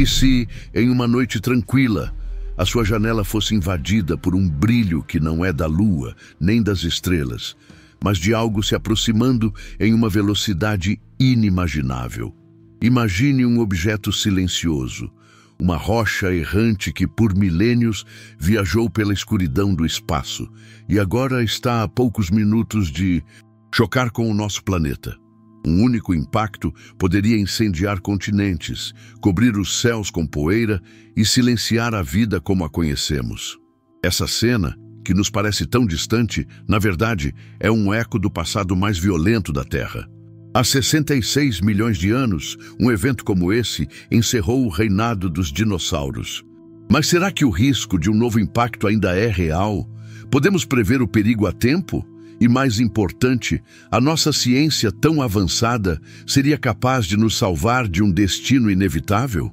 E se, em uma noite tranquila, a sua janela fosse invadida por um brilho que não é da lua nem das estrelas, mas de algo se aproximando em uma velocidade inimaginável? Imagine um objeto silencioso, uma rocha errante que por milênios viajou pela escuridão do espaço e agora está a poucos minutos de chocar com o nosso planeta. Um único impacto poderia incendiar continentes, cobrir os céus com poeira e silenciar a vida como a conhecemos. Essa cena, que nos parece tão distante, na verdade, é um eco do passado mais violento da Terra. Há 66 milhões de anos, um evento como esse encerrou o reinado dos dinossauros. Mas será que o risco de um novo impacto ainda é real? Podemos prever o perigo a tempo? E mais importante, a nossa ciência tão avançada seria capaz de nos salvar de um destino inevitável?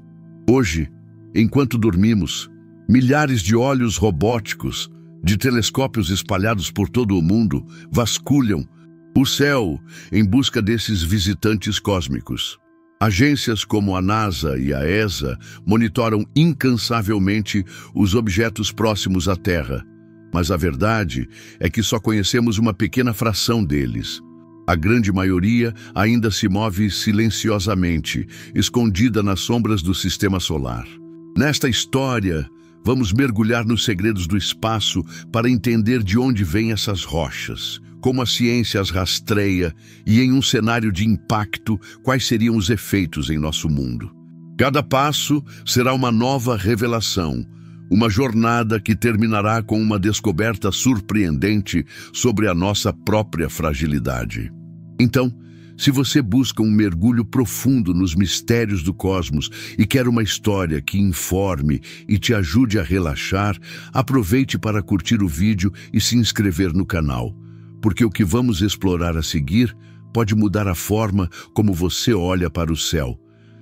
Hoje, enquanto dormimos, milhares de olhos robóticos, de telescópios espalhados por todo o mundo, vasculham o céu em busca desses visitantes cósmicos. Agências como a NASA e a ESA monitoram incansavelmente os objetos próximos à Terra, mas a verdade é que só conhecemos uma pequena fração deles. A grande maioria ainda se move silenciosamente, escondida nas sombras do sistema solar. Nesta história, vamos mergulhar nos segredos do espaço para entender de onde vêm essas rochas, como a ciência as rastreia e, em um cenário de impacto, quais seriam os efeitos em nosso mundo. Cada passo será uma nova revelação, uma jornada que terminará com uma descoberta surpreendente sobre a nossa própria fragilidade. Então, se você busca um mergulho profundo nos mistérios do cosmos e quer uma história que informe e te ajude a relaxar, aproveite para curtir o vídeo e se inscrever no canal, porque o que vamos explorar a seguir pode mudar a forma como você olha para o céu.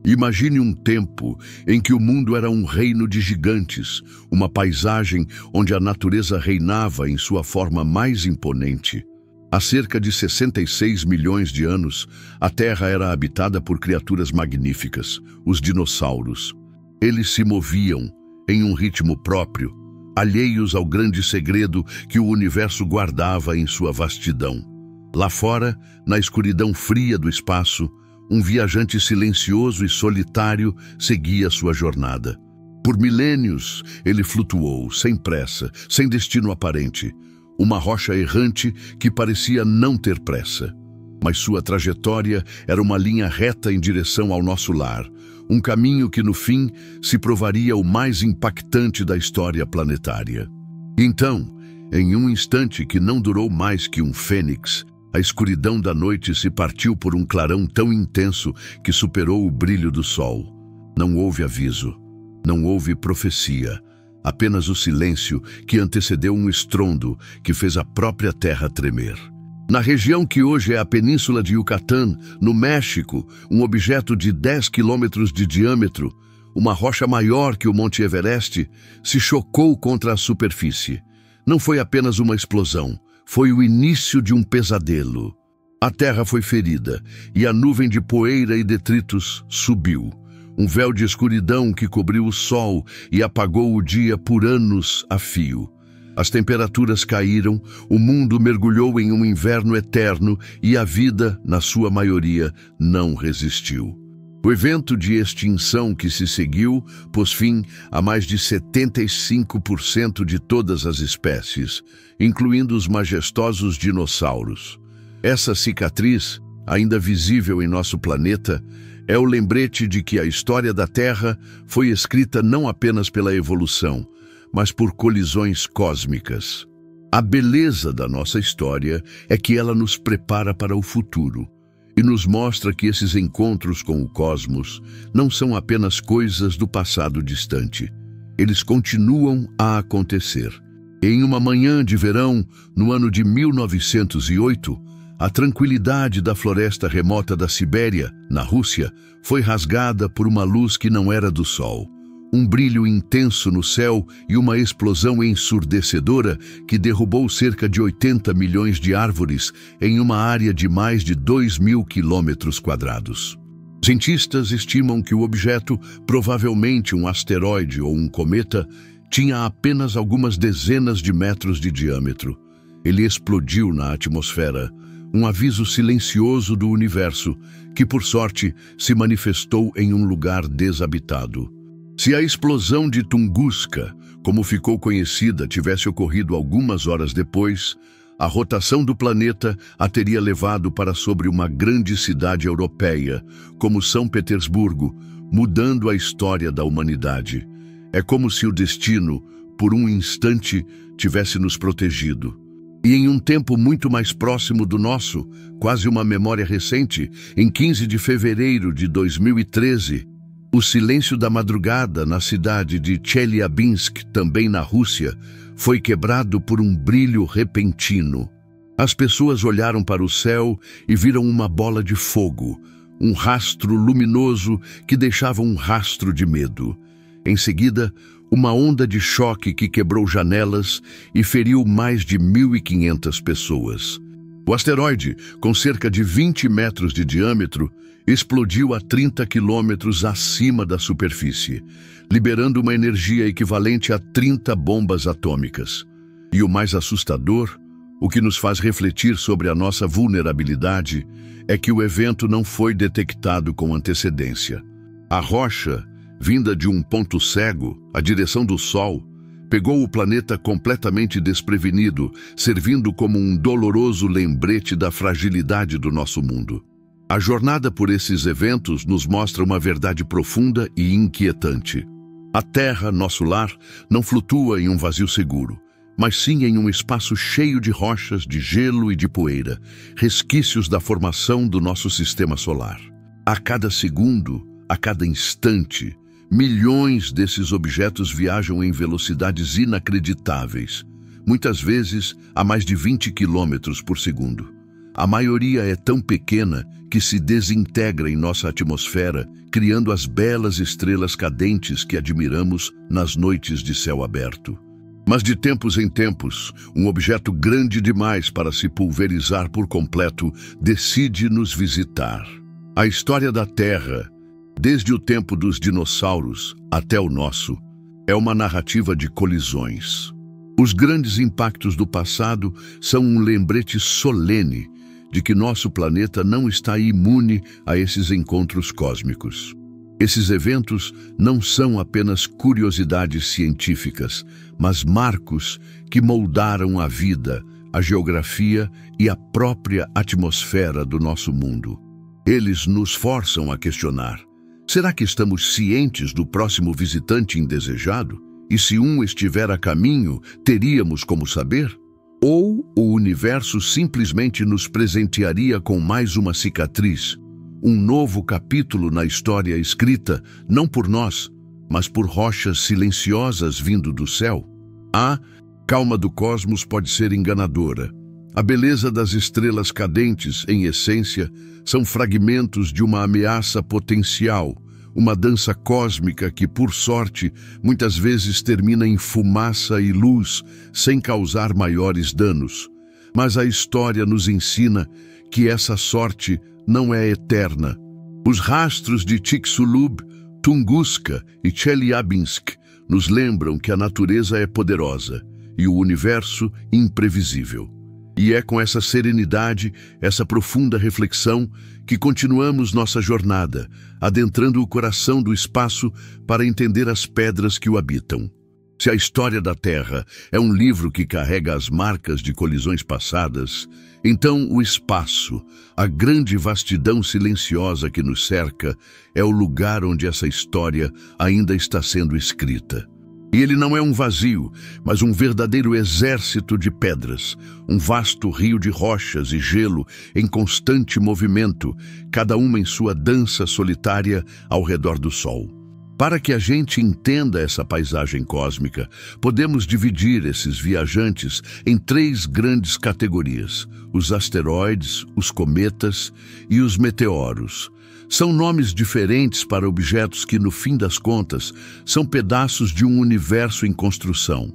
Imagine um tempo em que o mundo era um reino de gigantes, uma paisagem onde a natureza reinava em sua forma mais imponente. Há cerca de 66 milhões de anos, a Terra era habitada por criaturas magníficas, os dinossauros. Eles se moviam em um ritmo próprio, alheios ao grande segredo que o universo guardava em sua vastidão. Lá fora, na escuridão fria do espaço, um viajante silencioso e solitário seguia sua jornada. Por milênios, ele flutuou, sem pressa, sem destino aparente. Uma rocha errante que parecia não ter pressa. Mas sua trajetória era uma linha reta em direção ao nosso lar. Um caminho que, no fim, se provaria o mais impactante da história planetária. Então, em um instante que não durou mais que um fênix, a escuridão da noite se partiu por um clarão tão intenso que superou o brilho do sol. Não houve aviso, não houve profecia, apenas o silêncio que antecedeu um estrondo que fez a própria terra tremer. Na região que hoje é a Península de Yucatán, no México, um objeto de 10 quilômetros de diâmetro, uma rocha maior que o Monte Everest, se chocou contra a superfície. Não foi apenas uma explosão, foi o início de um pesadelo. A terra foi ferida e a nuvem de poeira e detritos subiu. Um véu de escuridão que cobriu o sol e apagou o dia por anos a fio. As temperaturas caíram, o mundo mergulhou em um inverno eterno e a vida, na sua maioria, não resistiu. O evento de extinção que se seguiu pôs fim a mais de 75% de todas as espécies, incluindo os majestosos dinossauros. Essa cicatriz, ainda visível em nosso planeta, é o lembrete de que a história da Terra foi escrita não apenas pela evolução, mas por colisões cósmicas. A beleza da nossa história é que ela nos prepara para o futuro e nos mostra que esses encontros com o cosmos não são apenas coisas do passado distante. Eles continuam a acontecer. Em uma manhã de verão, no ano de 1908, a tranquilidade da floresta remota da Sibéria, na Rússia, foi rasgada por uma luz que não era do sol. Um brilho intenso no céu e uma explosão ensurdecedora que derrubou cerca de 80 milhões de árvores em uma área de mais de 2.000 quilômetros quadrados. Cientistas estimam que o objeto, provavelmente um asteroide ou um cometa, tinha apenas algumas dezenas de metros de diâmetro. Ele explodiu na atmosfera, um aviso silencioso do universo, que por sorte se manifestou em um lugar desabitado. Se a explosão de Tunguska, como ficou conhecida, tivesse ocorrido algumas horas depois, a rotação do planeta a teria levado para sobre uma grande cidade europeia, como São Petersburgo, mudando a história da humanidade. É como se o destino, por um instante, tivesse nos protegido. E em um tempo muito mais próximo do nosso, quase uma memória recente, em 15 de fevereiro de 2013, o silêncio da madrugada na cidade de Chelyabinsk, também na Rússia, foi quebrado por um brilho repentino. As pessoas olharam para o céu e viram uma bola de fogo, um rastro luminoso que deixava um rastro de medo. Em seguida, uma onda de choque que quebrou janelas e feriu mais de 1.500 pessoas. O asteroide, com cerca de 20 metros de diâmetro, explodiu a 30 quilômetros acima da superfície, liberando uma energia equivalente a 30 bombas atômicas. E o mais assustador, o que nos faz refletir sobre a nossa vulnerabilidade, é que o evento não foi detectado com antecedência. A rocha, vinda de um ponto cego, a direção do Sol, pegou o planeta completamente desprevenido, servindo como um doloroso lembrete da fragilidade do nosso mundo. A jornada por esses eventos nos mostra uma verdade profunda e inquietante. A Terra, nosso lar, não flutua em um vazio seguro, mas sim em um espaço cheio de rochas, de gelo e de poeira, resquícios da formação do nosso sistema solar. A cada segundo, a cada instante, milhões desses objetos viajam em velocidades inacreditáveis, muitas vezes a mais de 20 quilômetros por segundo. A maioria é tão pequena que se desintegra em nossa atmosfera, criando as belas estrelas cadentes que admiramos nas noites de céu aberto. Mas de tempos em tempos, um objeto grande demais para se pulverizar por completo decide nos visitar. A história da Terra, desde o tempo dos dinossauros até o nosso, é uma narrativa de colisões. Os grandes impactos do passado são um lembrete solene de que nosso planeta não está imune a esses encontros cósmicos. Esses eventos não são apenas curiosidades científicas, mas marcos que moldaram a vida, a geografia e a própria atmosfera do nosso mundo. Eles nos forçam a questionar: será que estamos cientes do próximo visitante indesejado? E se um estiver a caminho, teríamos como saber? Ou o universo simplesmente nos presentearia com mais uma cicatriz, um novo capítulo na história escrita não por nós, mas por rochas silenciosas vindo do céu? A calma do cosmos pode ser enganadora. A beleza das estrelas cadentes, em essência, são fragmentos de uma ameaça potencial, uma dança cósmica que, por sorte, muitas vezes termina em fumaça e luz, sem causar maiores danos. Mas a história nos ensina que essa sorte não é eterna. Os rastros de Chicxulub, Tunguska e Chelyabinsk nos lembram que a natureza é poderosa e o universo imprevisível. E é com essa serenidade, essa profunda reflexão, que continuamos nossa jornada, adentrando o coração do espaço para entender as pedras que o habitam. Se a história da Terra é um livro que carrega as marcas de colisões passadas, então o espaço, a grande vastidão silenciosa que nos cerca, é o lugar onde essa história ainda está sendo escrita. E ele não é um vazio, mas um verdadeiro exército de pedras, um vasto rio de rochas e gelo em constante movimento, cada uma em sua dança solitária ao redor do Sol. Para que a gente entenda essa paisagem cósmica, podemos dividir esses viajantes em 3 grandes categorias: os asteroides, os cometas e os meteoros. São nomes diferentes para objetos que, no fim das contas, são pedaços de um universo em construção.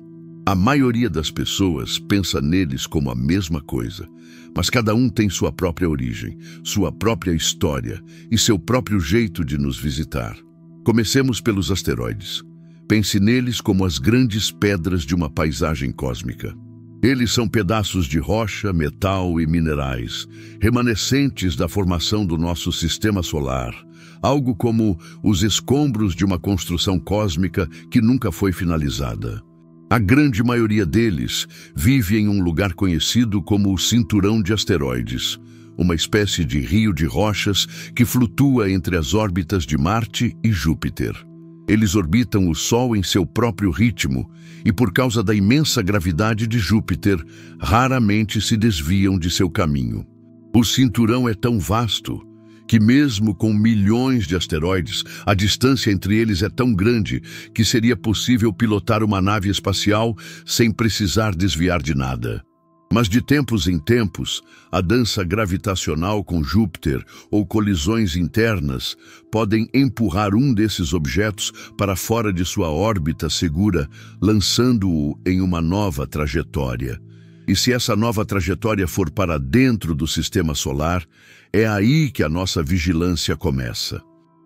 A maioria das pessoas pensa neles como a mesma coisa, mas cada um tem sua própria origem, sua própria história e seu próprio jeito de nos visitar. Comecemos pelos asteroides. Pense neles como as grandes pedras de uma paisagem cósmica. Eles são pedaços de rocha, metal e minerais, remanescentes da formação do nosso sistema solar, algo como os escombros de uma construção cósmica que nunca foi finalizada. A grande maioria deles vive em um lugar conhecido como o Cinturão de Asteroides, uma espécie de rio de rochas que flutua entre as órbitas de Marte e Júpiter. Eles orbitam o Sol em seu próprio ritmo e, por causa da imensa gravidade de Júpiter, raramente se desviam de seu caminho. O cinturão é tão vasto que, mesmo com milhões de asteroides, a distância entre eles é tão grande que seria possível pilotar uma nave espacial sem precisar desviar de nada. Mas de tempos em tempos, a dança gravitacional com Júpiter ou colisões internas podem empurrar um desses objetos para fora de sua órbita segura, lançando-o em uma nova trajetória. E se essa nova trajetória for para dentro do sistema solar, é aí que a nossa vigilância começa.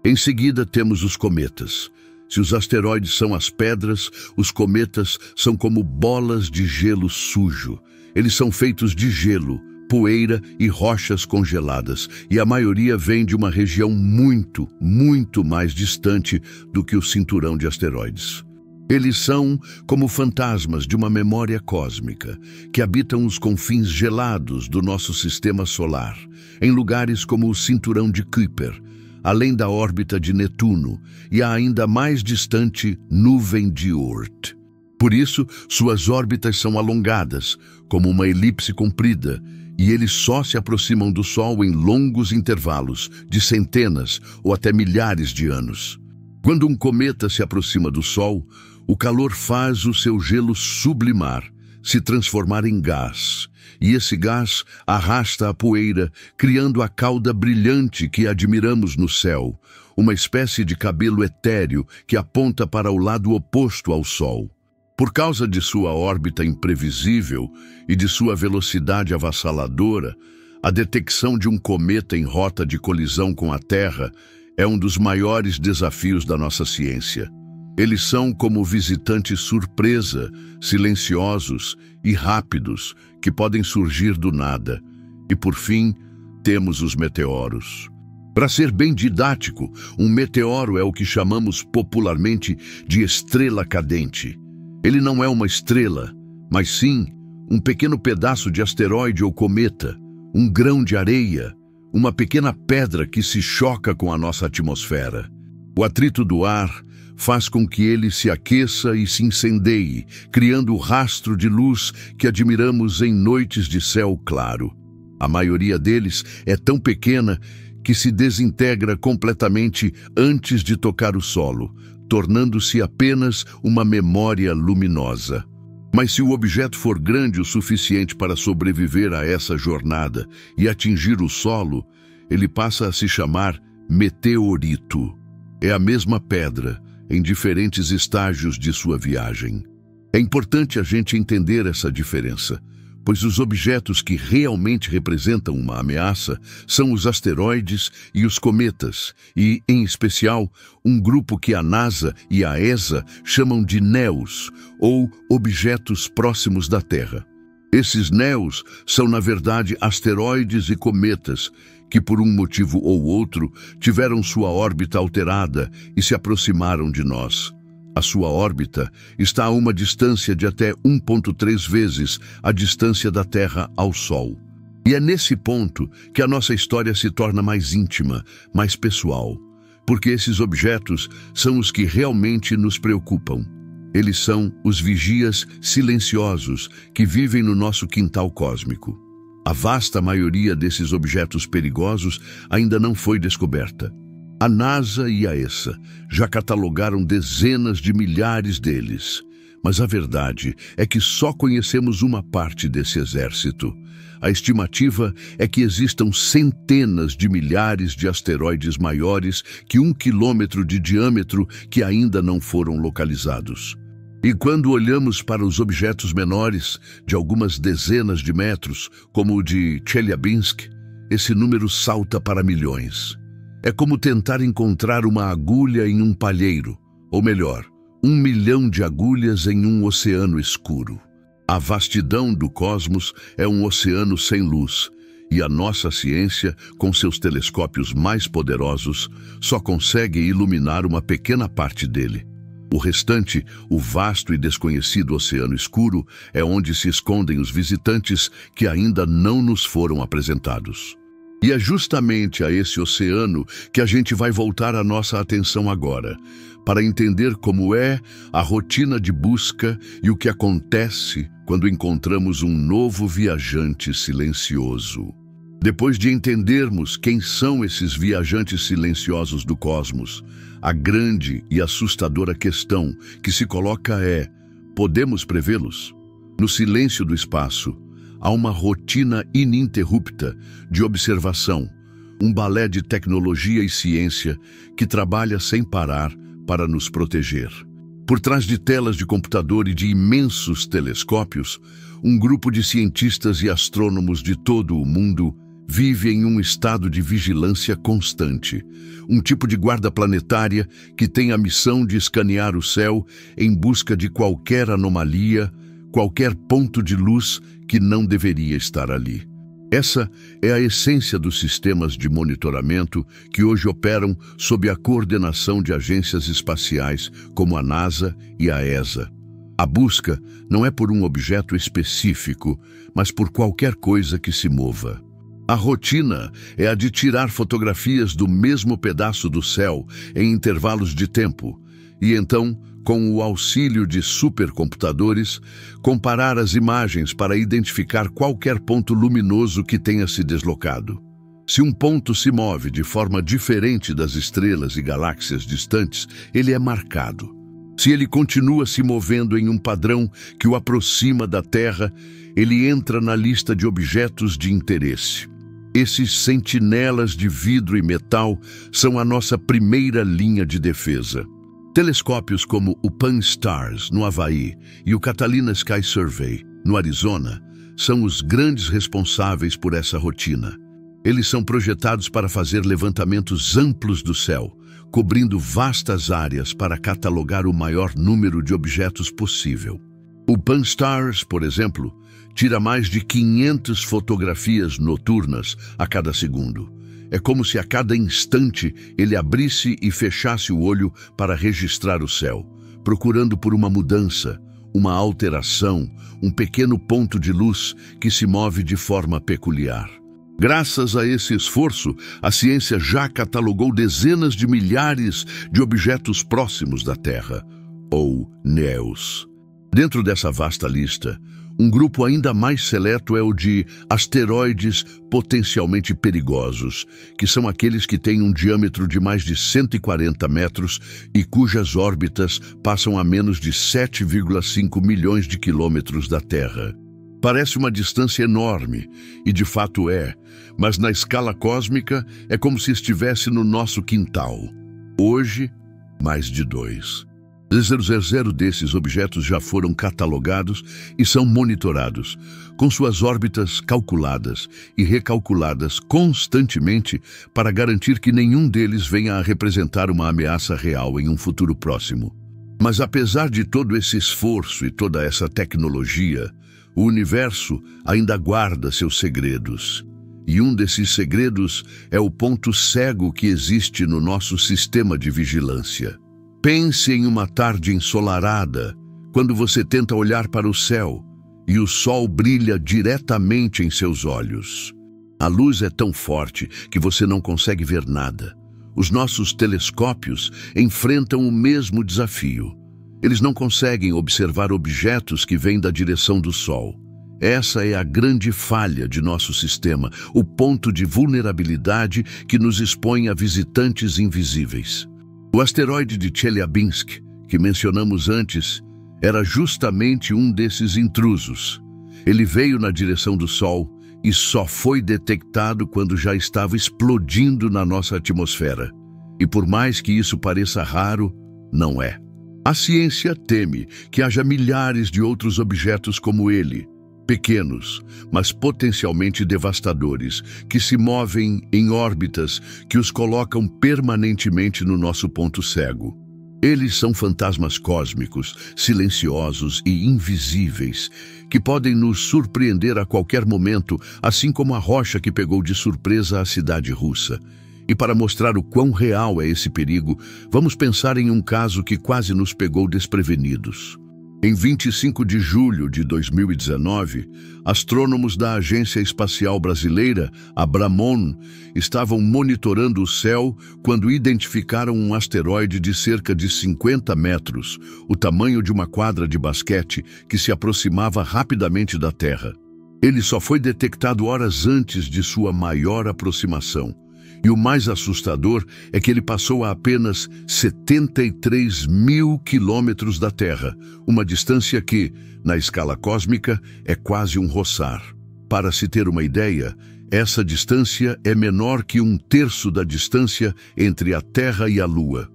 Em seguida temos os cometas. Se os asteroides são as pedras, os cometas são como bolas de gelo sujo. Eles são feitos de gelo, poeira e rochas congeladas, e a maioria vem de uma região muito, muito mais distante do que o cinturão de asteroides. Eles são como fantasmas de uma memória cósmica, que habitam os confins gelados do nosso sistema solar, em lugares como o cinturão de Kuiper, além da órbita de Netuno e a ainda mais distante nuvem de Oort. Por isso, suas órbitas são alongadas, como uma elipse comprida, e eles só se aproximam do Sol em longos intervalos, de centenas ou até milhares de anos. Quando um cometa se aproxima do Sol, o calor faz o seu gelo sublimar, se transformar em gás, e esse gás arrasta a poeira, criando a cauda brilhante que admiramos no céu, uma espécie de cabelo etéreo que aponta para o lado oposto ao Sol. Por causa de sua órbita imprevisível e de sua velocidade avassaladora, a detecção de um cometa em rota de colisão com a Terra é um dos maiores desafios da nossa ciência. Eles são como visitantes surpresa, silenciosos e rápidos, que podem surgir do nada. E por fim, temos os meteoros. Para ser bem didático, um meteoro é o que chamamos popularmente de estrela cadente. Ele não é uma estrela, mas sim um pequeno pedaço de asteroide ou cometa, um grão de areia, uma pequena pedra que se choca com a nossa atmosfera. O atrito do ar faz com que ele se aqueça e se incendeie, criando o rastro de luz que admiramos em noites de céu claro. A maioria deles é tão pequena que se desintegra completamente antes de tocar o solo, tornando-se apenas uma memória luminosa. Mas se o objeto for grande o suficiente para sobreviver a essa jornada e atingir o solo, ele passa a se chamar meteorito. É a mesma pedra, em diferentes estágios de sua viagem. É importante a gente entender essa diferença, pois os objetos que realmente representam uma ameaça são os asteroides e os cometas, e, em especial, um grupo que a NASA e a ESA chamam de NEOs, ou objetos próximos da Terra. Esses NEOs são, na verdade, asteroides e cometas que, por um motivo ou outro, tiveram sua órbita alterada e se aproximaram de nós. A sua órbita está a uma distância de até 1,3 vezes a distância da Terra ao Sol. E é nesse ponto que a nossa história se torna mais íntima, mais pessoal, porque esses objetos são os que realmente nos preocupam. Eles são os vigias silenciosos que vivem no nosso quintal cósmico. A vasta maioria desses objetos perigosos ainda não foi descoberta. A NASA e a ESA já catalogaram dezenas de milhares deles, mas a verdade é que só conhecemos uma parte desse exército. A estimativa é que existam centenas de milhares de asteroides maiores que 1 quilômetro de diâmetro que ainda não foram localizados. E quando olhamos para os objetos menores, de algumas dezenas de metros, como o de Chelyabinsk, esse número salta para milhões. É como tentar encontrar uma agulha em um palheiro, ou melhor, 1 milhão de agulhas em um oceano escuro. A vastidão do cosmos é um oceano sem luz, e a nossa ciência, com seus telescópios mais poderosos, só consegue iluminar uma pequena parte dele. O restante, o vasto e desconhecido oceano escuro, é onde se escondem os visitantes que ainda não nos foram apresentados. E é justamente a esse oceano que a gente vai voltar a nossa atenção agora, para entender como é a rotina de busca e o que acontece quando encontramos um novo viajante silencioso. Depois de entendermos quem são esses viajantes silenciosos do cosmos, a grande e assustadora questão que se coloca é: podemos prevê-los? No silêncio do espaço, há uma rotina ininterrupta de observação, um balé de tecnologia e ciência que trabalha sem parar para nos proteger. Por trás de telas de computador e de imensos telescópios, um grupo de cientistas e astrônomos de todo o mundo vive em um estado de vigilância constante, um tipo de guarda planetária que tem a missão de escanear o céu em busca de qualquer anomalia, qualquer ponto de luz que não deveria estar ali. Essa é a essência dos sistemas de monitoramento que hoje operam sob a coordenação de agências espaciais como a NASA e a ESA. A busca não é por um objeto específico, mas por qualquer coisa que se mova. A rotina é a de tirar fotografias do mesmo pedaço do céu em intervalos de tempo e então, com o auxílio de supercomputadores, comparar as imagens para identificar qualquer ponto luminoso que tenha se deslocado. Se um ponto se move de forma diferente das estrelas e galáxias distantes, ele é marcado. Se ele continua se movendo em um padrão que o aproxima da Terra, ele entra na lista de objetos de interesse. Esses sentinelas de vidro e metal são a nossa primeira linha de defesa. Telescópios como o Pan-STARRS, no Havaí, e o Catalina Sky Survey, no Arizona, são os grandes responsáveis por essa rotina. Eles são projetados para fazer levantamentos amplos do céu, cobrindo vastas áreas para catalogar o maior número de objetos possível. O Pan-STARRS, por exemplo, tira mais de 500 fotografias noturnas a cada segundo. É como se a cada instante ele abrisse e fechasse o olho para registrar o céu, procurando por uma mudança, uma alteração, um pequeno ponto de luz que se move de forma peculiar. Graças a esse esforço, a ciência já catalogou dezenas de milhares de objetos próximos da Terra, ou NEOs. Dentro dessa vasta lista, um grupo ainda mais seleto é o de asteroides potencialmente perigosos, que são aqueles que têm um diâmetro de mais de 140 metros e cujas órbitas passam a menos de 7,5 milhões de quilômetros da Terra. Parece uma distância enorme, e de fato é, mas na escala cósmica é como se estivesse no nosso quintal. Hoje, mais de 2. 000 desses objetos já foram catalogados e são monitorados, com suas órbitas calculadas e recalculadas constantemente para garantir que nenhum deles venha a representar uma ameaça real em um futuro próximo. Mas apesar de todo esse esforço e toda essa tecnologia, o universo ainda guarda seus segredos. E um desses segredos é o ponto cego que existe no nosso sistema de vigilância. Pense em uma tarde ensolarada, quando você tenta olhar para o céu e o sol brilha diretamente em seus olhos. A luz é tão forte que você não consegue ver nada. Os nossos telescópios enfrentam o mesmo desafio. Eles não conseguem observar objetos que vêm da direção do sol. Essa é a grande falha de nosso sistema, o ponto de vulnerabilidade que nos expõe a visitantes invisíveis. O asteroide de Chelyabinsk, que mencionamos antes, era justamente um desses intrusos. Ele veio na direção do Sol e só foi detectado quando já estava explodindo na nossa atmosfera. E por mais que isso pareça raro, não é. A ciência teme que haja milhares de outros objetos como ele, pequenos, mas potencialmente devastadores, que se movem em órbitas que os colocam permanentemente no nosso ponto cego. Eles são fantasmas cósmicos, silenciosos e invisíveis, que podem nos surpreender a qualquer momento, assim como a rocha que pegou de surpresa a cidade russa. E para mostrar o quão real é esse perigo, vamos pensar em um caso que quase nos pegou desprevenidos. Em 25 de julho de 2019, astrônomos da Agência Espacial Brasileira, Abramon, estavam monitorando o céu quando identificaram um asteroide de cerca de 50 metros, o tamanho de uma quadra de basquete, que se aproximava rapidamente da Terra. Ele só foi detectado horas antes de sua maior aproximação. E o mais assustador é que ele passou a apenas 73 mil quilômetros da Terra, uma distância que, na escala cósmica, é quase um roçar. Para se ter uma ideia, essa distância é menor que 1/3 da distância entre a Terra e a Lua.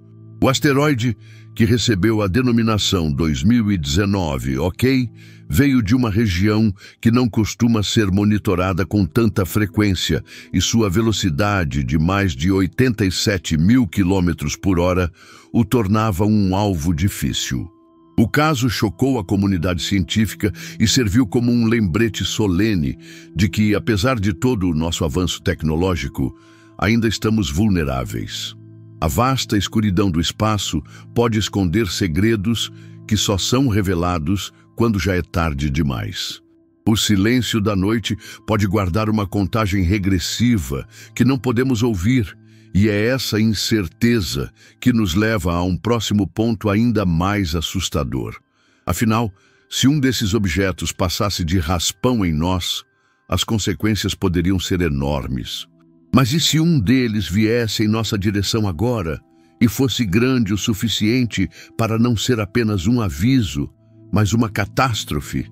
O asteroide, que recebeu a denominação 2019, OK, veio de uma região que não costuma ser monitorada com tanta frequência e sua velocidade de mais de 87 mil quilômetros por hora o tornava um alvo difícil. O caso chocou a comunidade científica e serviu como um lembrete solene de que, apesar de todo o nosso avanço tecnológico, ainda estamos vulneráveis. A vasta escuridão do espaço pode esconder segredos que só são revelados quando já é tarde demais. O silêncio da noite pode guardar uma contagem regressiva que não podemos ouvir, e é essa incerteza que nos leva a um próximo ponto ainda mais assustador. Afinal, se um desses objetos passasse de raspão em nós, as consequências poderiam ser enormes. Mas e se um deles viesse em nossa direção agora e fosse grande o suficiente para não ser apenas um aviso, mas uma catástrofe?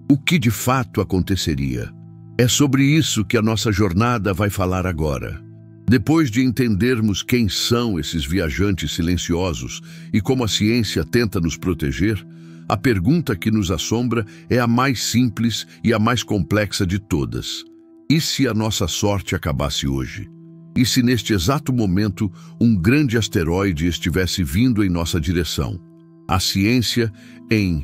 O que de fato aconteceria? É sobre isso que a nossa jornada vai falar agora. Depois de entendermos quem são esses viajantes silenciosos e como a ciência tenta nos proteger, a pergunta que nos assombra é a mais simples e a mais complexa de todas. E se a nossa sorte acabasse hoje? E se neste exato momento um grande asteroide estivesse vindo em nossa direção? A ciência, em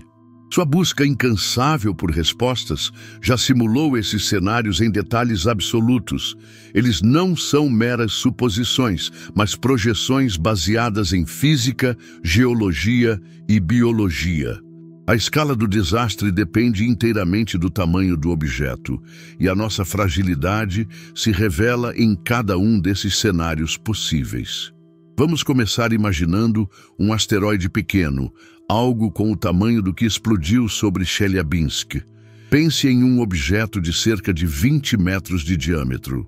sua busca incansável por respostas, já simulou esses cenários em detalhes absolutos. Eles não são meras suposições, mas projeções baseadas em física, geologia e biologia. A escala do desastre depende inteiramente do tamanho do objeto, e a nossa fragilidade se revela em cada um desses cenários possíveis. Vamos começar imaginando um asteroide pequeno, algo com o tamanho do que explodiu sobre Chelyabinsk. Pense em um objeto de cerca de 20 metros de diâmetro.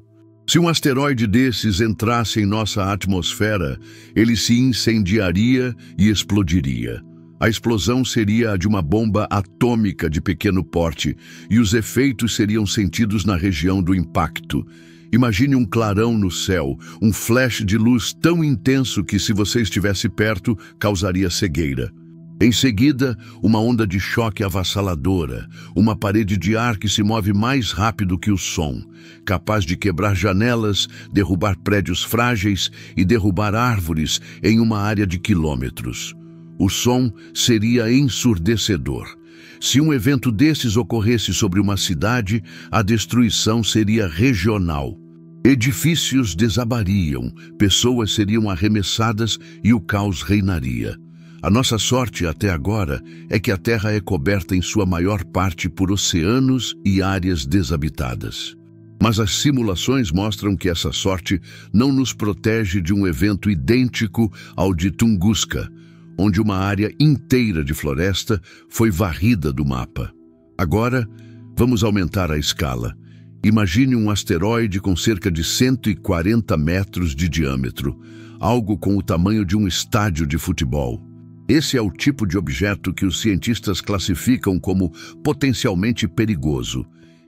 Se um asteroide desses entrasse em nossa atmosfera, ele se incendiaria e explodiria. A explosão seria a de uma bomba atômica de pequeno porte, e os efeitos seriam sentidos na região do impacto. Imagine um clarão no céu, um flash de luz tão intenso que, se você estivesse perto, causaria cegueira. Em seguida, uma onda de choque avassaladora, uma parede de ar que se move mais rápido que o som, capaz de quebrar janelas, derrubar prédios frágeis e derrubar árvores em uma área de quilômetros. O som seria ensurdecedor. Se um evento desses ocorresse sobre uma cidade, a destruição seria regional. Edifícios desabariam, pessoas seriam arremessadas e o caos reinaria. A nossa sorte até agora é que a Terra é coberta em sua maior parte por oceanos e áreas desabitadas. Mas as simulações mostram que essa sorte não nos protege de um evento idêntico ao de Tunguska, onde uma área inteira de floresta foi varrida do mapa. Agora, vamos aumentar a escala. Imagine um asteroide com cerca de 140 metros de diâmetro, algo com o tamanho de um estádio de futebol. Esse é o tipo de objeto que os cientistas classificam como potencialmente perigoso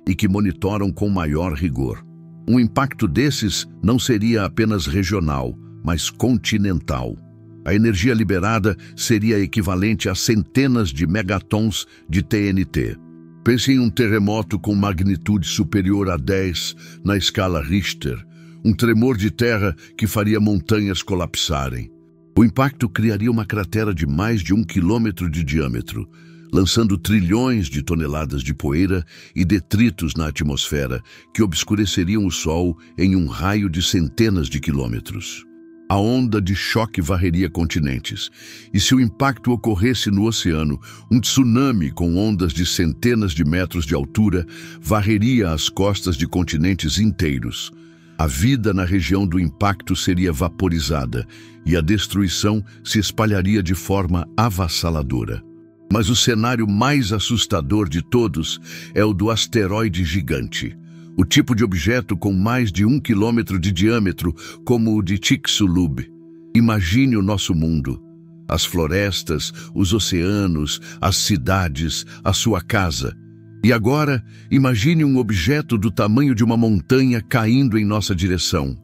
e que monitoram com maior rigor. Um impacto desses não seria apenas regional, mas continental. A energia liberada seria equivalente a centenas de megatons de TNT. Pense em um terremoto com magnitude superior a 10 na escala Richter, um tremor de terra que faria montanhas colapsarem. O impacto criaria uma cratera de mais de 1 quilômetro de diâmetro, lançando trilhões de toneladas de poeira e detritos na atmosfera que obscureceriam o Sol em um raio de centenas de quilômetros. A onda de choque varreria continentes, e se o impacto ocorresse no oceano, um tsunami com ondas de centenas de metros de altura varreria as costas de continentes inteiros. A vida na região do impacto seria vaporizada e a destruição se espalharia de forma avassaladora. Mas o cenário mais assustador de todos é o do asteroide gigante. O tipo de objeto com mais de 1 quilômetro de diâmetro, como o de Chicxulub. Imagine o nosso mundo. As florestas, os oceanos, as cidades, a sua casa. E agora, imagine um objeto do tamanho de uma montanha caindo em nossa direção.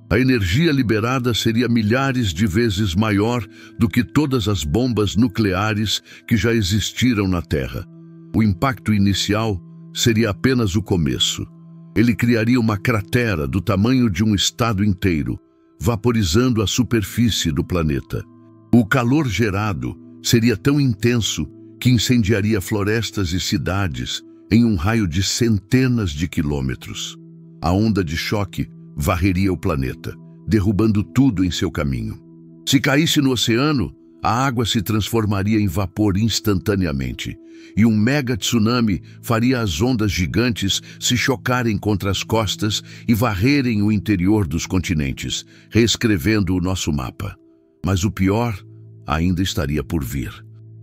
A energia liberada seria milhares de vezes maior do que todas as bombas nucleares que já existiram na Terra. O impacto inicial seria apenas o começo. Ele criaria uma cratera do tamanho de um estado inteiro, vaporizando a superfície do planeta. O calor gerado seria tão intenso que incendiaria florestas e cidades em um raio de centenas de quilômetros. A onda de choque varreria o planeta, derrubando tudo em seu caminho. Se caísse no oceano, a água se transformaria em vapor instantaneamente, e um mega tsunami faria as ondas gigantes se chocarem contra as costas e varrerem o interior dos continentes, reescrevendo o nosso mapa. Mas o pior ainda estaria por vir.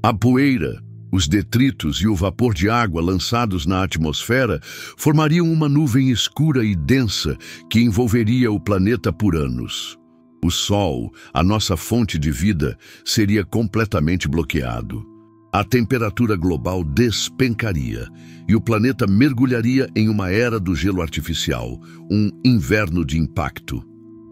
A poeira, os detritos e o vapor de água lançados na atmosfera formariam uma nuvem escura e densa que envolveria o planeta por anos. O Sol, a nossa fonte de vida, seria completamente bloqueado. A temperatura global despencaria e o planeta mergulharia em uma era do gelo artificial, um inverno de impacto.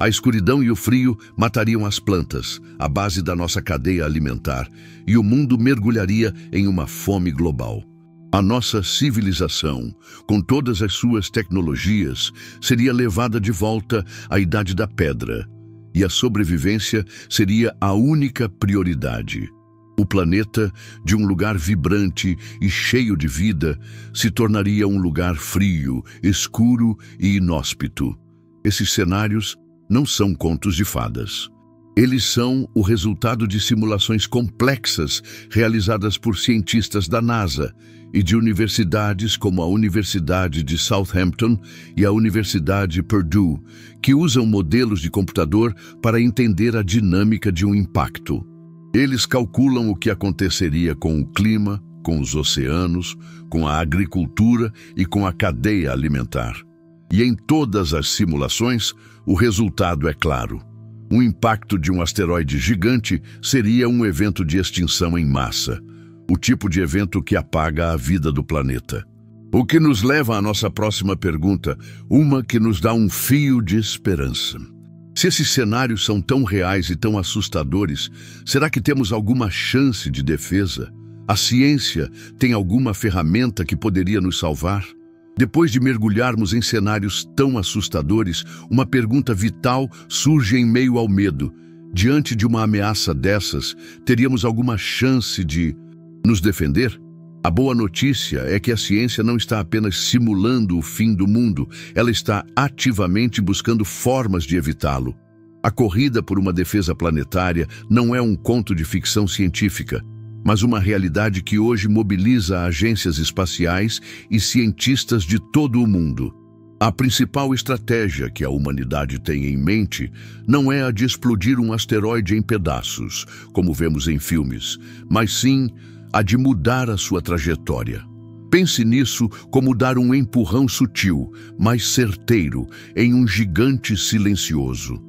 A escuridão e o frio matariam as plantas, a base da nossa cadeia alimentar, e o mundo mergulharia em uma fome global. A nossa civilização, com todas as suas tecnologias, seria levada de volta à Idade da Pedra, e a sobrevivência seria a única prioridade. O planeta, de um lugar vibrante e cheio de vida, se tornaria um lugar frio, escuro e inóspito. Esses cenários não são contos de fadas. Eles são o resultado de simulações complexas realizadas por cientistas da NASA e de universidades como a Universidade de Southampton e a Universidade Purdue, que usam modelos de computador para entender a dinâmica de um impacto. Eles calculam o que aconteceria com o clima, com os oceanos, com a agricultura e com a cadeia alimentar. E em todas as simulações, o resultado é claro. O impacto de um asteroide gigante seria um evento de extinção em massa, o tipo de evento que apaga a vida do planeta. O que nos leva à nossa próxima pergunta, uma que nos dá um fio de esperança. Se esses cenários são tão reais e tão assustadores, será que temos alguma chance de defesa? A ciência tem alguma ferramenta que poderia nos salvar? Depois de mergulharmos em cenários tão assustadores, uma pergunta vital surge em meio ao medo. Diante de uma ameaça dessas, teríamos alguma chance de nos defender? A boa notícia é que a ciência não está apenas simulando o fim do mundo, ela está ativamente buscando formas de evitá-lo. A corrida por uma defesa planetária não é um conto de ficção científica, mas uma realidade que hoje mobiliza agências espaciais e cientistas de todo o mundo. A principal estratégia que a humanidade tem em mente não é a de explodir um asteroide em pedaços, como vemos em filmes, mas sim a de mudar a sua trajetória. Pense nisso como dar um empurrão sutil, mas certeiro, em um gigante silencioso.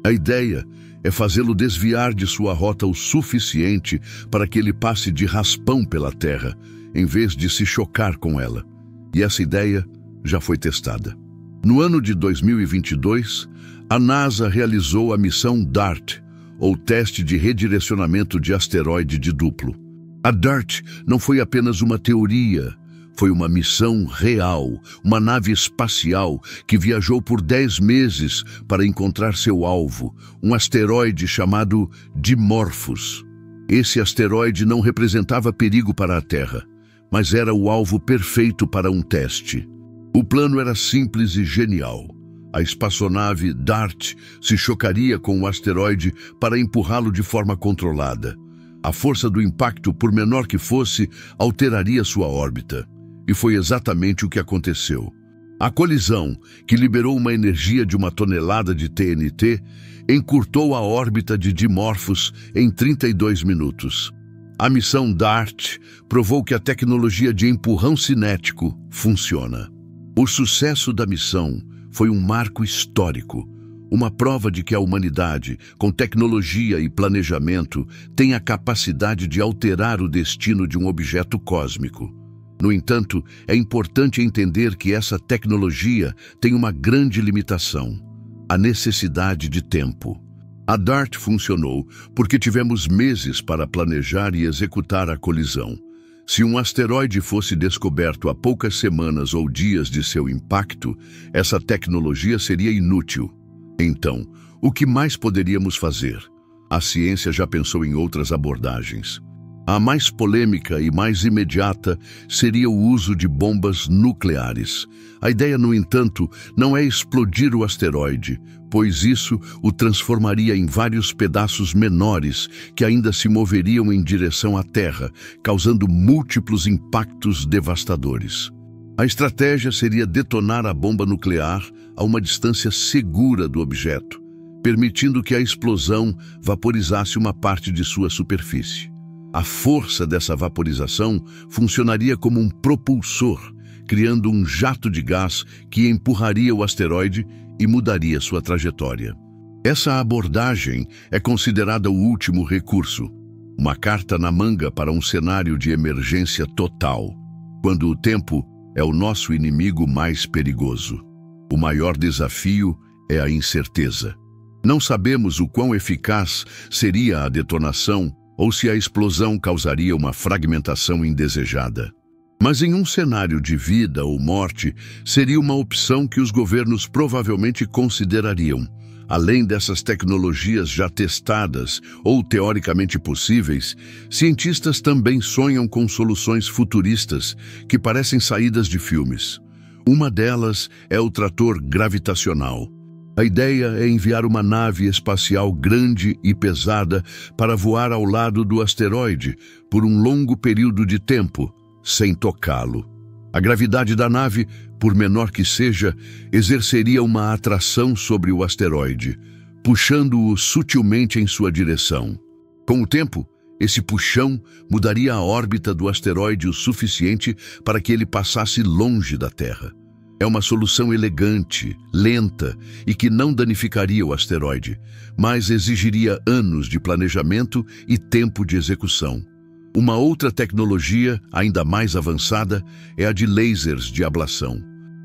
A ideia é fazê-lo desviar de sua rota o suficiente para que ele passe de raspão pela Terra, em vez de se chocar com ela. E essa ideia já foi testada. No ano de 2022, a NASA realizou a missão DART, ou teste de redirecionamento de asteroide de duplo. A DART não foi apenas uma teoria, foi uma missão real, uma nave espacial que viajou por 10 meses para encontrar seu alvo, um asteroide chamado Dimorphos. Esse asteroide não representava perigo para a Terra, mas era o alvo perfeito para um teste. O plano era simples e genial. A espaçonave DART se chocaria com o asteroide para empurrá-lo de forma controlada. A força do impacto, por menor que fosse, alteraria sua órbita. E foi exatamente o que aconteceu. A colisão, que liberou uma energia de 1 tonelada de TNT, encurtou a órbita de Dimorphos em 32 minutos. A missão DART provou que a tecnologia de empurrão cinético funciona. O sucesso da missão foi um marco histórico, uma prova de que a humanidade, com tecnologia e planejamento, tem a capacidade de alterar o destino de um objeto cósmico. No entanto, é importante entender que essa tecnologia tem uma grande limitação: a necessidade de tempo. A DART funcionou porque tivemos meses para planejar e executar a colisão. Se um asteroide fosse descoberto a poucas semanas ou dias de seu impacto, essa tecnologia seria inútil. Então, o que mais poderíamos fazer? A ciência já pensou em outras abordagens. A mais polêmica e mais imediata seria o uso de bombas nucleares. A ideia, no entanto, não é explodir o asteroide, pois isso o transformaria em vários pedaços menores que ainda se moveriam em direção à Terra, causando múltiplos impactos devastadores. A estratégia seria detonar a bomba nuclear a uma distância segura do objeto, permitindo que a explosão vaporizasse uma parte de sua superfície. A força dessa vaporização funcionaria como um propulsor, criando um jato de gás que empurraria o asteroide e mudaria sua trajetória. Essa abordagem é considerada o último recurso, uma carta na manga para um cenário de emergência total, quando o tempo é o nosso inimigo mais perigoso. O maior desafio é a incerteza. Não sabemos o quão eficaz seria a detonação ou se a explosão causaria uma fragmentação indesejada. Mas em um cenário de vida ou morte, seria uma opção que os governos provavelmente considerariam. Além dessas tecnologias já testadas ou teoricamente possíveis, cientistas também sonham com soluções futuristas que parecem saídas de filmes. Uma delas é o trator gravitacional. A ideia é enviar uma nave espacial grande e pesada para voar ao lado do asteroide por um longo período de tempo, sem tocá-lo. A gravidade da nave, por menor que seja, exerceria uma atração sobre o asteroide, puxando-o sutilmente em sua direção. Com o tempo, esse puxão mudaria a órbita do asteroide o suficiente para que ele passasse longe da Terra. É uma solução elegante, lenta e que não danificaria o asteroide, mas exigiria anos de planejamento e tempo de execução. Uma outra tecnologia, ainda mais avançada, é a de lasers de ablação.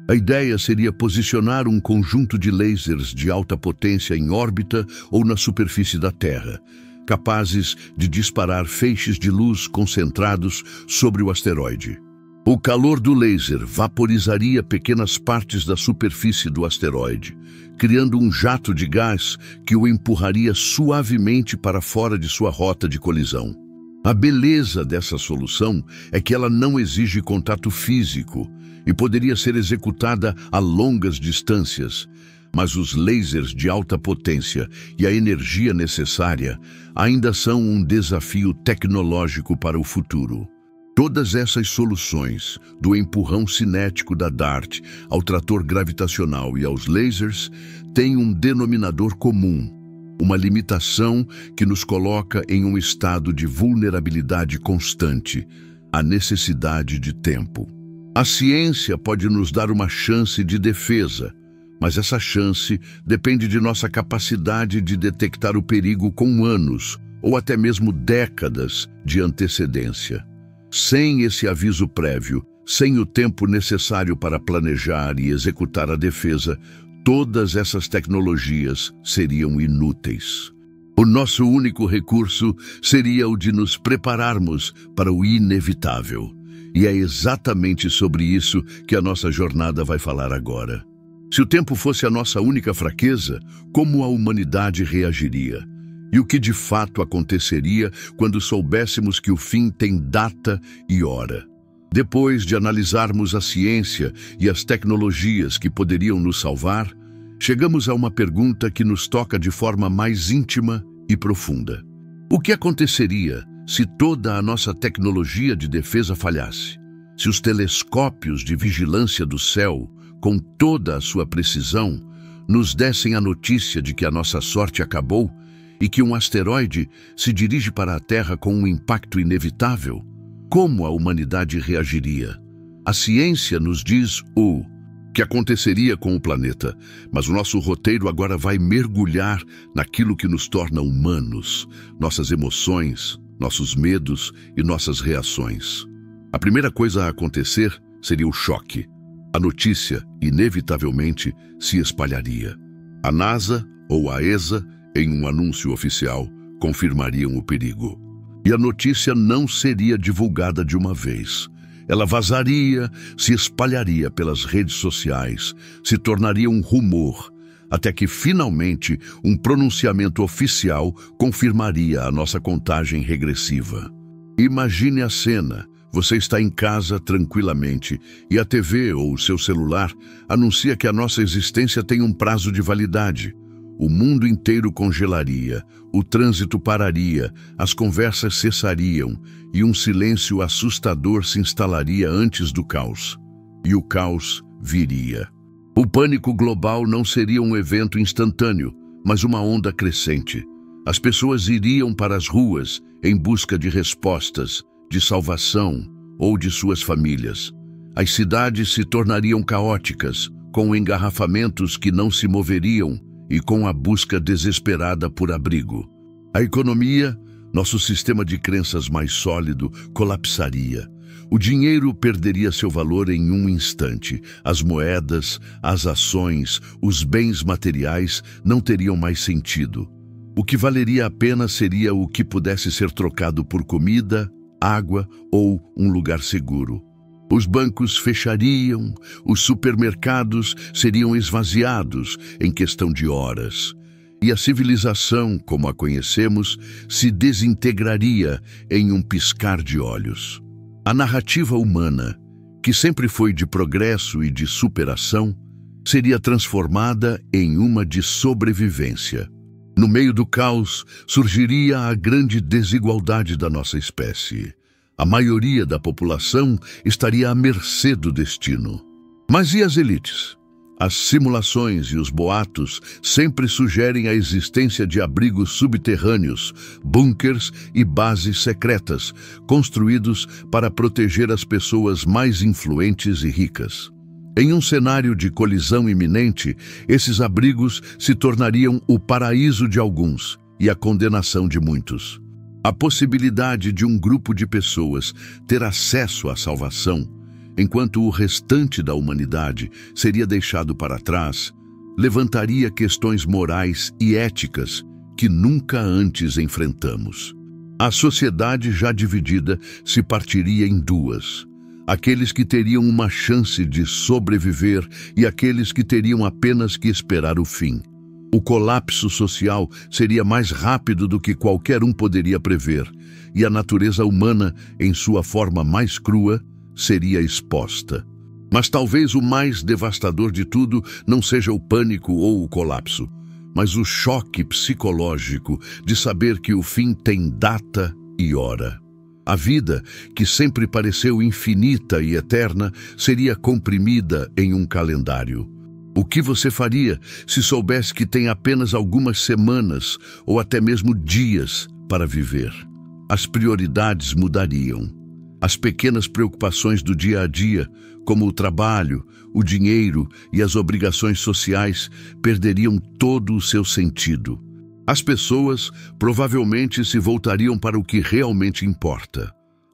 A ideia seria posicionar um conjunto de lasers de alta potência em órbita ou na superfície da Terra, capazes de disparar feixes de luz concentrados sobre o asteroide. O calor do laser vaporizaria pequenas partes da superfície do asteroide, criando um jato de gás que o empurraria suavemente para fora de sua rota de colisão. A beleza dessa solução é que ela não exige contato físico e poderia ser executada a longas distâncias, mas os lasers de alta potência e a energia necessária ainda são um desafio tecnológico para o futuro. Todas essas soluções, do empurrão cinético da DART ao trator gravitacional e aos lasers, têm um denominador comum: uma limitação que nos coloca em um estado de vulnerabilidade constante, a necessidade de tempo. A ciência pode nos dar uma chance de defesa, mas essa chance depende de nossa capacidade de detectar o perigo com anos ou até mesmo décadas de antecedência. Sem esse aviso prévio, sem o tempo necessário para planejar e executar a defesa, todas essas tecnologias seriam inúteis. O nosso único recurso seria o de nos prepararmos para o inevitável. E é exatamente sobre isso que a nossa jornada vai falar agora. Se o tempo fosse a nossa única fraqueza, como a humanidade reagiria? E o que de fato aconteceria quando soubéssemos que o fim tem data e hora? Depois de analisarmos a ciência e as tecnologias que poderiam nos salvar, chegamos a uma pergunta que nos toca de forma mais íntima e profunda. O que aconteceria se toda a nossa tecnologia de defesa falhasse? Se os telescópios de vigilância do céu, com toda a sua precisão, nos dessem a notícia de que a nossa sorte acabou e que um asteroide se dirige para a Terra com um impacto inevitável, como a humanidade reagiria? A ciência nos diz o que aconteceria com o planeta, mas o nosso roteiro agora vai mergulhar naquilo que nos torna humanos, nossas emoções, nossos medos e nossas reações. A primeira coisa a acontecer seria o choque. A notícia, inevitavelmente, se espalharia. A NASA ou a ESA, em um anúncio oficial, confirmariam o perigo. E a notícia não seria divulgada de uma vez. Ela vazaria, se espalharia pelas redes sociais, se tornaria um rumor, até que, finalmente, um pronunciamento oficial confirmaria a nossa contagem regressiva. Imagine a cena. Você está em casa tranquilamente e a TV ou o seu celular anuncia que a nossa existência tem um prazo de validade. O mundo inteiro congelaria, o trânsito pararia, as conversas cessariam e um silêncio assustador se instalaria antes do caos. E o caos viria. O pânico global não seria um evento instantâneo, mas uma onda crescente. As pessoas iriam para as ruas em busca de respostas, de salvação ou de suas famílias. As cidades se tornariam caóticas, com engarrafamentos que não se moveriam e com a busca desesperada por abrigo. A economia, nosso sistema de crenças mais sólido, colapsaria. O dinheiro perderia seu valor em um instante. As moedas, as ações, os bens materiais não teriam mais sentido. O que valeria a pena seria o que pudesse ser trocado por comida, água ou um lugar seguro. Os bancos fechariam, os supermercados seriam esvaziados em questão de horas. E a civilização, como a conhecemos, se desintegraria em um piscar de olhos. A narrativa humana, que sempre foi de progresso e de superação, seria transformada em uma de sobrevivência. No meio do caos, surgiria a grande desigualdade da nossa espécie. A maioria da população estaria à mercê do destino. Mas e as elites? As simulações e os boatos sempre sugerem a existência de abrigos subterrâneos, bunkers e bases secretas, construídos para proteger as pessoas mais influentes e ricas. Em um cenário de colisão iminente, esses abrigos se tornariam o paraíso de alguns e a condenação de muitos. A possibilidade de um grupo de pessoas ter acesso à salvação, enquanto o restante da humanidade seria deixado para trás, levantaria questões morais e éticas que nunca antes enfrentamos. A sociedade já dividida se partiria em duas. Aqueles que teriam uma chance de sobreviver e aqueles que teriam apenas que esperar o fim. O colapso social seria mais rápido do que qualquer um poderia prever, e a natureza humana, em sua forma mais crua, seria exposta. Mas talvez o mais devastador de tudo não seja o pânico ou o colapso, mas o choque psicológico de saber que o fim tem data e hora. A vida, que sempre pareceu infinita e eterna, seria comprimida em um calendário. O que você faria se soubesse que tem apenas algumas semanas ou até mesmo dias para viver? As prioridades mudariam. As pequenas preocupações do dia a dia, como o trabalho, o dinheiro e as obrigações sociais, perderiam todo o seu sentido. As pessoas provavelmente se voltariam para o que realmente importa.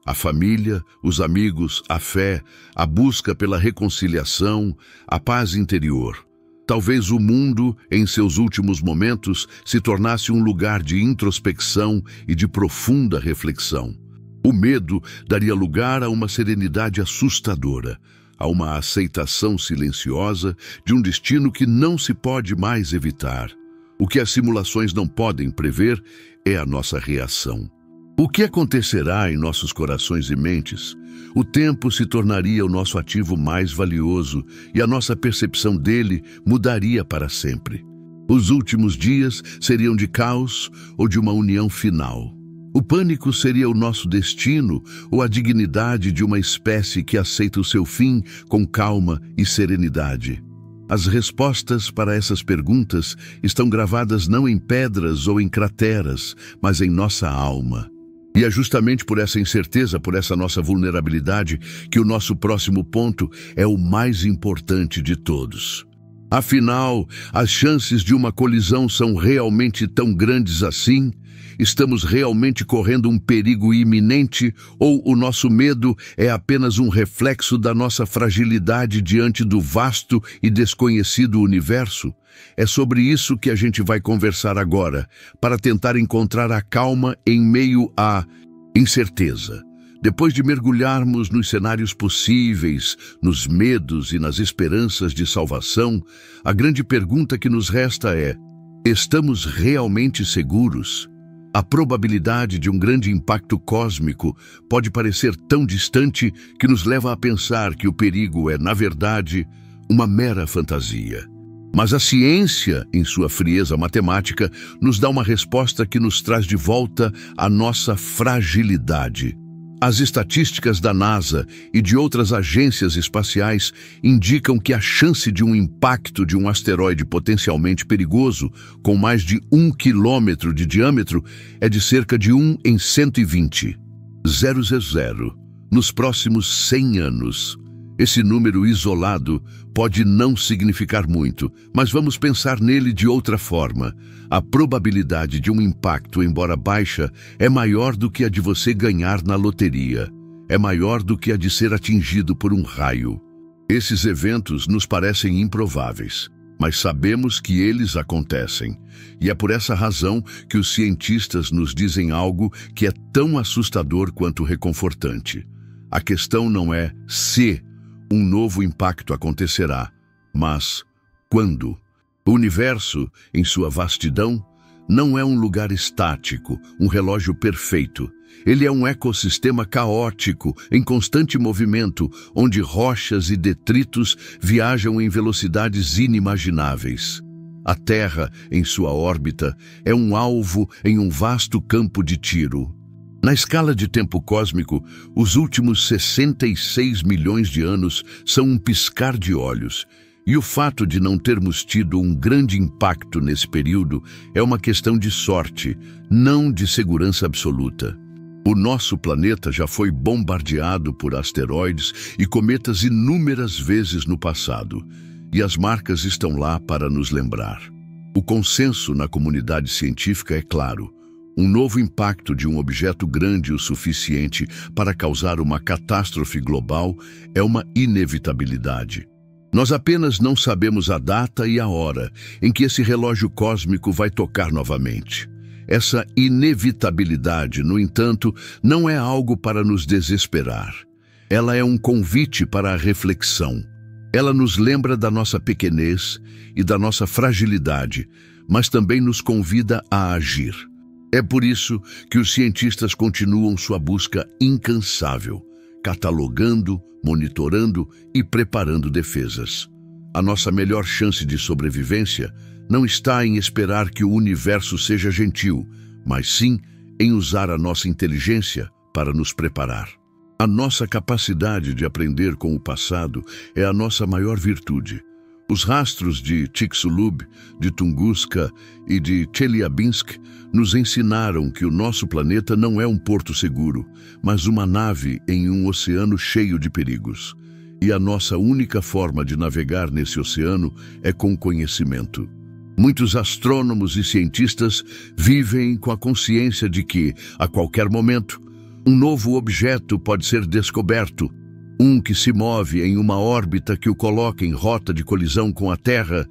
A família, os amigos, a fé, a busca pela reconciliação, a paz interior. talvez o mundo, em seus últimos momentos, se tornasse um lugar de introspecção e de profunda reflexão. O medo daria lugar a uma serenidade assustadora, a uma aceitação silenciosa de um destino que não se pode mais evitar. O que as simulações não podem prever é a nossa reação. O que acontecerá em nossos corações e mentes? O tempo se tornaria o nosso ativo mais valioso e a nossa percepção dele mudaria para sempre. Os últimos dias seriam de caos ou de uma união final. O pânico seria o nosso destino ou a dignidade de uma espécie que aceita o seu fim com calma e serenidade. As respostas para essas perguntas estão gravadas não em pedras ou em crateras, mas em nossa alma. E é justamente por essa incerteza, por essa nossa vulnerabilidade, que o nosso próximo ponto é o mais importante de todos. Afinal, as chances de uma colisão são realmente tão grandes assim? Estamos realmente correndo um perigo iminente ou o nosso medo é apenas um reflexo da nossa fragilidade diante do vasto e desconhecido universo? É sobre isso que a gente vai conversar agora, para tentar encontrar a calma em meio à incerteza. Depois de mergulharmos nos cenários possíveis, nos medos e nas esperanças de salvação, a grande pergunta que nos resta é: estamos realmente seguros? A probabilidade de um grande impacto cósmico pode parecer tão distante que nos leva a pensar que o perigo é, na verdade, uma mera fantasia. Mas a ciência, em sua frieza matemática, nos dá uma resposta que nos traz de volta a nossa fragilidade. As estatísticas da NASA e de outras agências espaciais indicam que a chance de um impacto de um asteroide potencialmente perigoso, com mais de 1 quilômetro de diâmetro, é de cerca de 1 em 120. 000. Nos próximos 100 anos. Esse número isolado pode não significar muito, mas vamos pensar nele de outra forma. A probabilidade de um impacto, embora baixa, é maior do que a de você ganhar na loteria. É maior do que a de ser atingido por um raio. Esses eventos nos parecem improváveis, mas sabemos que eles acontecem. E é por essa razão que os cientistas nos dizem algo que é tão assustador quanto reconfortante. A questão não é se um novo impacto acontecerá, mas quando? O universo, em sua vastidão, não é um lugar estático, um relógio perfeito. Ele é um ecossistema caótico, em constante movimento, onde rochas e detritos viajam em velocidades inimagináveis. A Terra, em sua órbita, é um alvo em um vasto campo de tiro. Na escala de tempo cósmico, os últimos 66 milhões de anos são um piscar de olhos, e o fato de não termos tido um grande impacto nesse período é uma questão de sorte, não de segurança absoluta. O nosso planeta já foi bombardeado por asteroides e cometas inúmeras vezes no passado, e as marcas estão lá para nos lembrar. O consenso na comunidade científica é claro. Um novo impacto de um objeto grande o suficiente para causar uma catástrofe global é uma inevitabilidade. Nós apenas não sabemos a data e a hora em que esse relógio cósmico vai tocar novamente. Essa inevitabilidade, no entanto, não é algo para nos desesperar. Ela é um convite para a reflexão. Ela nos lembra da nossa pequenez e da nossa fragilidade, mas também nos convida a agir. É por isso que os cientistas continuam sua busca incansável, catalogando, monitorando e preparando defesas. A nossa melhor chance de sobrevivência não está em esperar que o universo seja gentil, mas sim em usar a nossa inteligência para nos preparar. A nossa capacidade de aprender com o passado é a nossa maior virtude. Os rastros de Chicxulub, de Tunguska e de Chelyabinsk nos ensinaram que o nosso planeta não é um porto seguro, mas uma nave em um oceano cheio de perigos. E a nossa única forma de navegar nesse oceano é com conhecimento. Muitos astrônomos e cientistas vivem com a consciência de que, a qualquer momento, um novo objeto pode ser descoberto, um que se move em uma órbita que o coloca em rota de colisão com a Terra,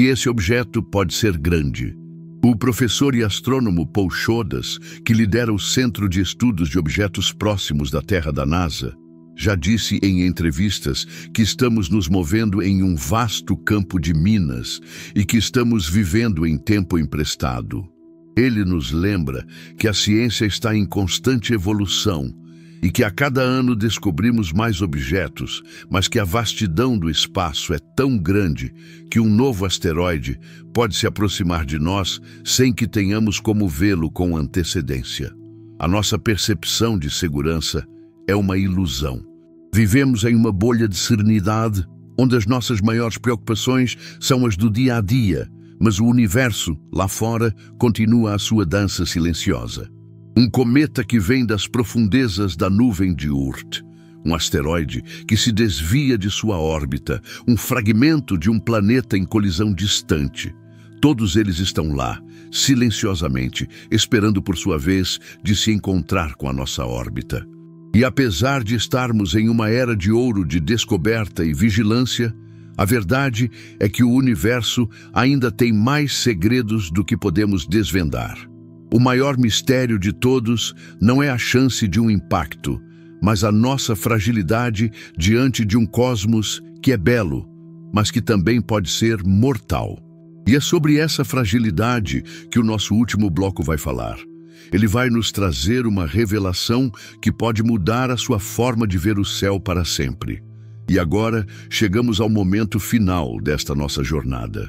E esse objeto pode ser grande. O professor e astrônomo Paul Chodas, que lidera o Centro de Estudos de Objetos Próximos da Terra da NASA, já disse em entrevistas que estamos nos movendo em um vasto campo de minas e que estamos vivendo em tempo emprestado. Ele nos lembra que a ciência está em constante evolução e que a cada ano descobrimos mais objetos, mas que a vastidão do espaço é tão grande que um novo asteroide pode se aproximar de nós sem que tenhamos como vê-lo com antecedência. A nossa percepção de segurança é uma ilusão. Vivemos em uma bolha de serenidade, onde as nossas maiores preocupações são as do dia a dia, mas o universo, lá fora, continua a sua dança silenciosa. Um cometa que vem das profundezas da nuvem de Oort, um asteroide que se desvia de sua órbita, um fragmento de um planeta em colisão distante. Todos eles estão lá, silenciosamente, esperando por sua vez de se encontrar com a nossa órbita. E apesar de estarmos em uma era de ouro de descoberta e vigilância, a verdade é que o universo ainda tem mais segredos do que podemos desvendar. O maior mistério de todos não é a chance de um impacto, mas a nossa fragilidade diante de um cosmos que é belo, mas que também pode ser mortal. E é sobre essa fragilidade que o nosso último bloco vai falar. Ele vai nos trazer uma revelação que pode mudar a sua forma de ver o céu para sempre. E agora chegamos ao momento final desta nossa jornada.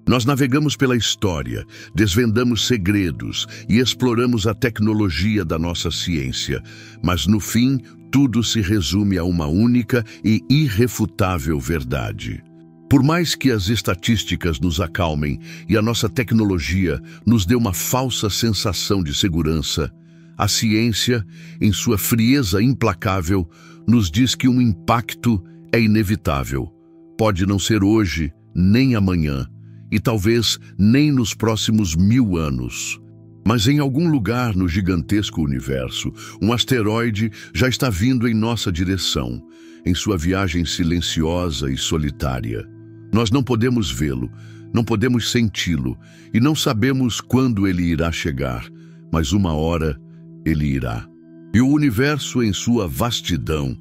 Nós navegamos pela história, desvendamos segredos e exploramos a tecnologia da nossa ciência, mas no fim tudo se resume a uma única e irrefutável verdade. Por mais que as estatísticas nos acalmem e a nossa tecnologia nos dê uma falsa sensação de segurança, a ciência, em sua frieza implacável, nos diz que um impacto é inevitável. Pode não ser hoje, nem amanhã, e talvez nem nos próximos 1000 anos. Mas em algum lugar no gigantesco universo, um asteroide já está vindo em nossa direção, em sua viagem silenciosa e solitária. Nós não podemos vê-lo, não podemos senti-lo, e não sabemos quando ele irá chegar, mas uma hora ele irá. E o universo, em sua vastidão,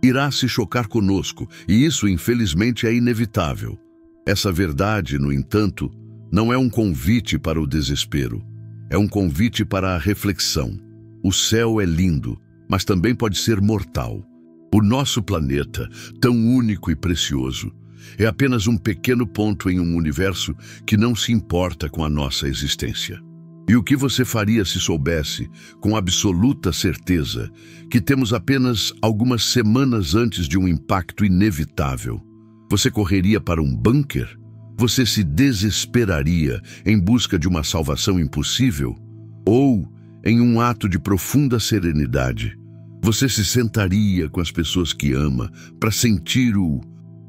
irá se chocar conosco, e isso, infelizmente, é inevitável. Essa verdade, no entanto, não é um convite para o desespero. É um convite para a reflexão. O céu é lindo, mas também pode ser mortal. O nosso planeta, tão único e precioso, é apenas um pequeno ponto em um universo que não se importa com a nossa existência. E o que você faria se soubesse, com absoluta certeza, que temos apenas algumas semanas antes de um impacto inevitável? Você correria para um bunker? Você se desesperaria em busca de uma salvação impossível? Ou, em um ato de profunda serenidade, você se sentaria com as pessoas que ama para sentir o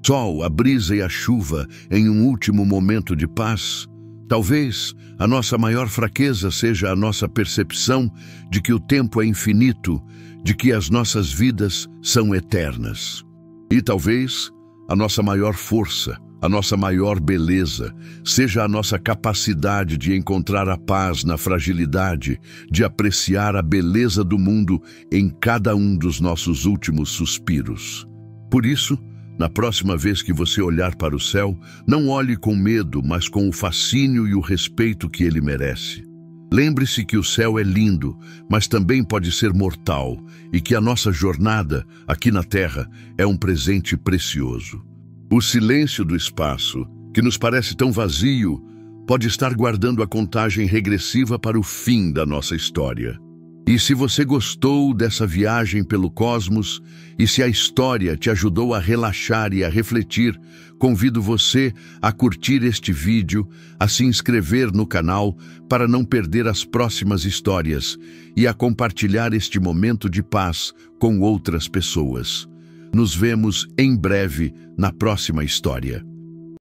sol, a brisa e a chuva em um último momento de paz? Talvez a nossa maior fraqueza seja a nossa percepção de que o tempo é infinito, de que as nossas vidas são eternas. E talvez a nossa maior força, a nossa maior beleza, seja a nossa capacidade de encontrar a paz na fragilidade, de apreciar a beleza do mundo em cada um dos nossos últimos suspiros. Por isso, na próxima vez que você olhar para o céu, não olhe com medo, mas com o fascínio e o respeito que ele merece. Lembre-se que o céu é lindo, mas também pode ser mortal, e que a nossa jornada, aqui na Terra, é um presente precioso. O silêncio do espaço, que nos parece tão vazio, pode estar guardando a contagem regressiva para o fim da nossa história. E se você gostou dessa viagem pelo cosmos, e se a história te ajudou a relaxar e a refletir, convido você a curtir este vídeo, a se inscrever no canal para não perder as próximas histórias e a compartilhar este momento de paz com outras pessoas. Nos vemos em breve na próxima história.